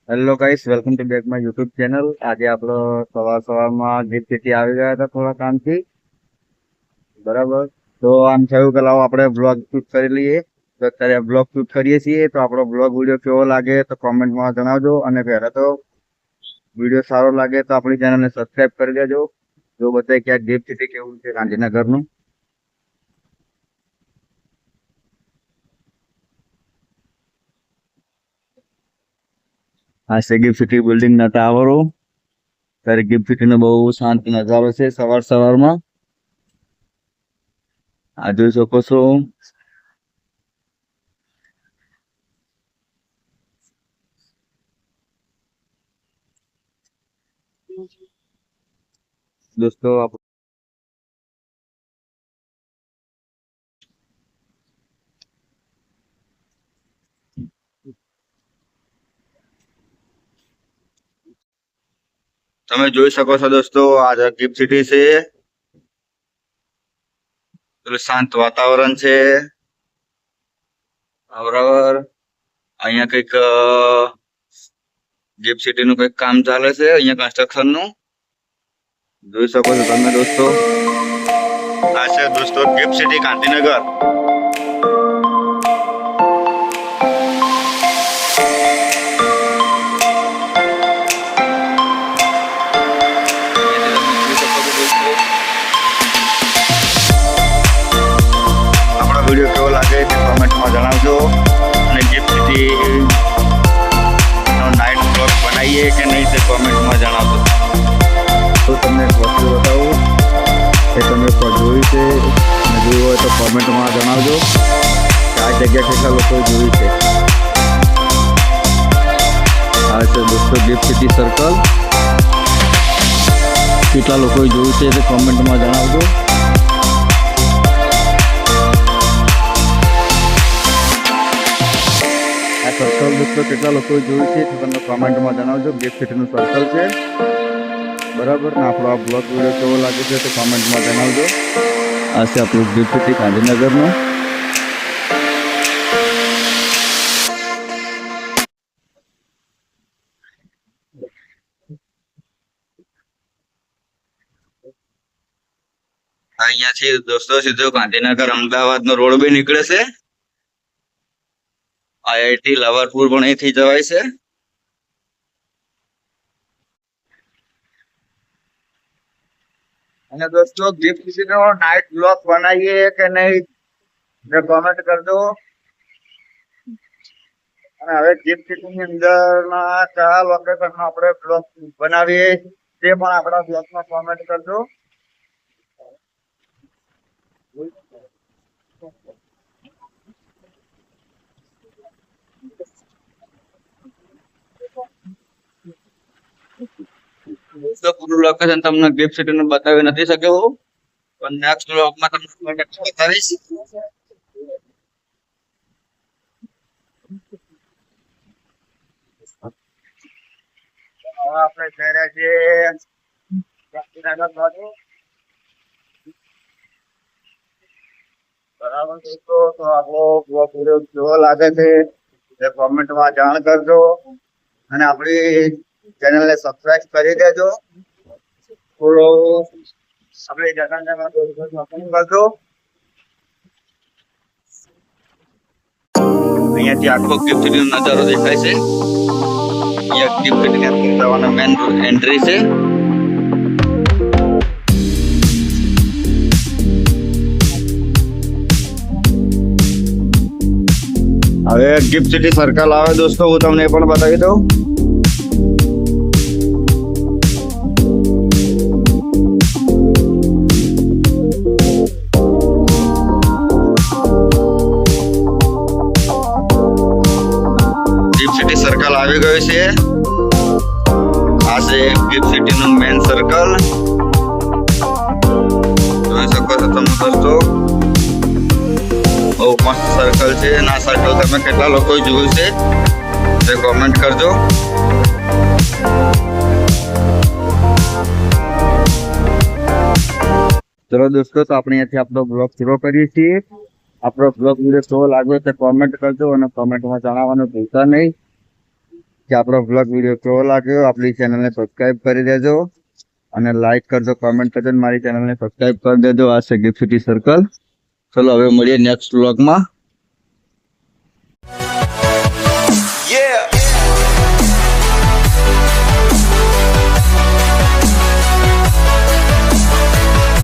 Hello guys, welcome to back my YouTube channel. આજે આપણો સવારમાં ગિફ્ટ સિટી આવી ગયા હતા થોડા કામથી. બરાબર. તો આમ થયું કે લાવો આપણે બ્લોગ શૂટ કરી લઈએ. તો અત્યારે બ્લોગ શૂટ કરીએ છીએ. તો આપણો બ્લોગ વિડીયો કેવો લાગે તો કોમેન્ટમાં જણાવજો. અને પહેલા તો વિડીયો સારો લાગે તો આપણી ચેનલને સબસ્ક્રાઇબ કરી દેજો. જો બતાય કે આ ગિફ્ટ સિટી કેવું છે ગાંધીનગરનું. આ છે ગિફ્ટ સિટી બિલ્ડિંગના ટાવરો. ત્યારે ગિફ્ટ સિટીનો બહુ શાંત નજારો છે સવારમાં. આ જોઈ શકો છો. દોસ્તો તમે જોઈ શકો છો દોસ્તો, આ ગિફ્ટ સિટી છે. શાંત વાતાવરણ છે. બરાબર. અહીંયા કઈક ગિફ્ટ સિટી નું કઈક કામ ચાલે છે. અહીંયા કન્સ્ટ્રક્શન નું જોઈ શકો છો તમે દોસ્તો. આ છે દોસ્તો ગિફ્ટ સિટી ગાંધીનગર. વિડીયો કેવો લાગે તે કોમેન્ટમાં જણાવજો. અને ગિફ્ટ સિટી નો નાઇટ બ્લોગ બનાવીએ કે નહીં તે કોમેન્ટમાં જણાવજો. તો તમને એક વસ્તુ બતાવું એ તમે જોયું છે અને જોયું હોય તો કોમેન્ટમાં જણાવજો કે આ જગ્યા કેટલા લોકોએ જોયું છે. આ છે દોસ્તો ગિફ્ટ સિટી સર્કલ. કેટલા લોકોએ જોયું છે તે કોમેન્ટમાં જણાવજો. આ સર્કલ દોસ્તો કેટલા લોકોએ જોયું છે તો તમને કોમેન્ટમાં જણાવજો. ગિફ્ટ સિટીનું સર્કલ છે. બરાબર. ને આપણો આ બ્લોગ વિડીયો કેવો લાગે છે તો કોમેન્ટમાં જણાવજો. આ છે આપણું ગિફ્ટ સિટી ગાંધીનગરનું. અહીંયાથી દોસ્તો સીધો ગાંધીનગર અમદાવાદ નો રોડ બી નીકળે છે. આઈઆઈટી લવરપુર પણ અહીંથી જવાય છે. અને દોસ્તો ગિફ્ટ સિટીનો નાઇટ બ્લોગ બનાવીએ કે નહીં કોમેન્ટ કરજો. અને હવે ગિફ્ટ સિટીની અંદરના કયા લોકેશન આપણે બ્લોગ બનાવીએ તે પણ આપણા બ્લોગમાં કોમેન્ટ કરજો. દોસ્તો પૂરું લોકેશન તમને ગિફ્ટ સિટી નું બતાવી નથી શક્યો, પણ નેક્સ્ટ બ્લોગમાં તમને બતાવીશ. આપણે જઈ રહ્યા છીએ ગાંધીનગર બાજુ. બરાબર દોસ્તો. તો આપણો બ્લોગ વિડીયો કેવો લાગે છે એ કોમેન્ટમાં જાણ કરજો. અને આપણી ચેનલને સબસ્ક્રાઇબ કરી દેજો. થોડો આપણી ચેનલને કરજો. અહીંયાથી આખો ગિફ્ટ સિટીનો નજારો દેખાય છે. અહીંયા ગિફ્ટ સિટીની અંદર જવાનો મેન એન્ટ્રી છે. હવે ગિફ્ટ સિટી સર્કલ આવે દોસ્તો, હું તમને એ પણ બતાવી દઉં. ગિફ્ટ સિટી સર્કલ આવી ગયું છે. આ છે ગિફ્ટ સિટી નું મેન સર્કલ. જોઈ શકો છો તમે દોસ્તો. બહુ મસ્ત સર્કલ છે. આ સર્કલ તમે કેટલા લોકોએ જોયું છે તે કોમેન્ટ કરજો. ચલો દોસ્તો, તો આપણે અહીંયાથી આપણો બ્લોગ પૂરો કરીએ છીએ. આપણો બ્લોગ વિડીયો કેવો લાગ્યો તે કોમેન્ટ કરજો અને કોમેન્ટમાં જણાવવાનું ભૂલતા નહીં. કે આપણો બ્લોગ વિડીયો કેવો લાગ્યો. આપણી ચેનલને સબસ્ક્રાઇબ કરી દેજો અને લાઈક કરજો, કમેન્ટ કરજો અને મારી ચેનલને સબસ્ક્રાઇબ કરી દેજો. આ છે ગિફ્ટ સિટી સર્કલ. ચલો હવે મળીએ નેક્સ્ટ બ્લોગમાં. Yeah.